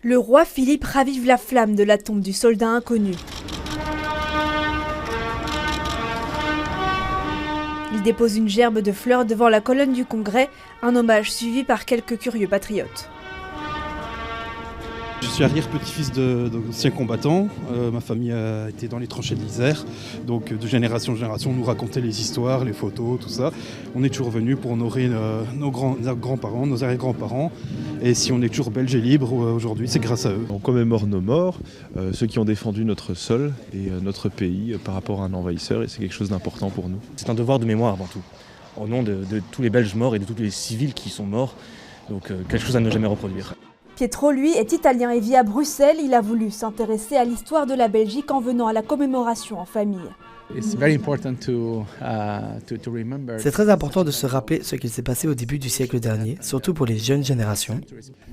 Le roi Philippe ravive la flamme de la tombe du soldat inconnu. Il dépose une gerbe de fleurs devant la colonne du Congrès, un hommage suivi par quelques curieux patriotes. Je suis arrière-petit-fils d'anciens combattants. Ma famille a été dans les tranchées de l'Isère. Donc de génération en génération, on nous racontait les histoires, les photos, tout ça. On est toujours venus pour honorer nos grands-parents, nos arrière-grands-parents. Et si on est toujours belge et libre aujourd'hui, c'est grâce à eux. On commémore nos morts, ceux qui ont défendu notre sol et notre pays par rapport à un envahisseur. Et c'est quelque chose d'important pour nous. C'est un devoir de mémoire avant tout. Au nom de tous les Belges morts et de tous les civils qui sont morts. Donc quelque chose à ne jamais reproduire. Pietro, lui, est italien et vit à Bruxelles. Il a voulu s'intéresser à l'histoire de la Belgique en venant à la commémoration en famille. C'est très important de se rappeler ce qu'il s'est passé au début du siècle dernier, surtout pour les jeunes générations,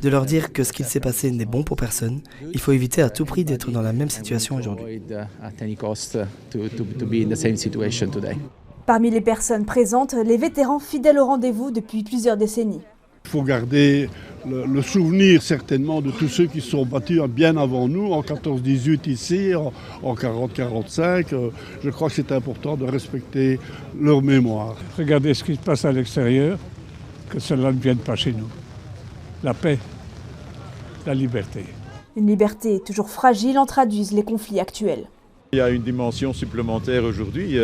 de leur dire que ce qu'il s'est passé n'est bon pour personne. Il faut éviter à tout prix d'être dans la même situation aujourd'hui. Parmi les personnes présentes, les vétérans fidèles au rendez-vous depuis plusieurs décennies. Il faut garder le souvenir certainement de tous ceux qui se sont battus bien avant nous, en 14-18 ici, en 40-45. Je crois que c'est important de respecter leur mémoire. Regardez ce qui se passe à l'extérieur, que cela ne vienne pas chez nous. La paix, la liberté. Une liberté toujours fragile en traduisent les conflits actuels. Il y a une dimension supplémentaire aujourd'hui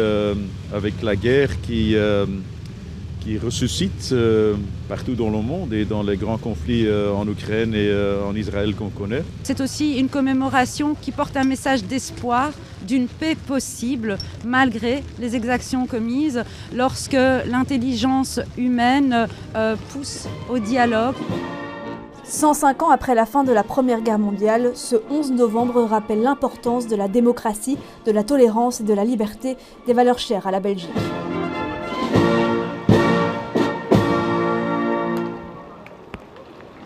avec la guerre qui ressuscite partout dans le monde et dans les grands conflits en Ukraine et en Israël qu'on connaît. C'est aussi une commémoration qui porte un message d'espoir, d'une paix possible malgré les exactions commises lorsque l'intelligence humaine pousse au dialogue. 105 ans après la fin de la Première Guerre mondiale, ce 11 novembre rappelle l'importance de la démocratie, de la tolérance et de la liberté, des valeurs chères à la Belgique.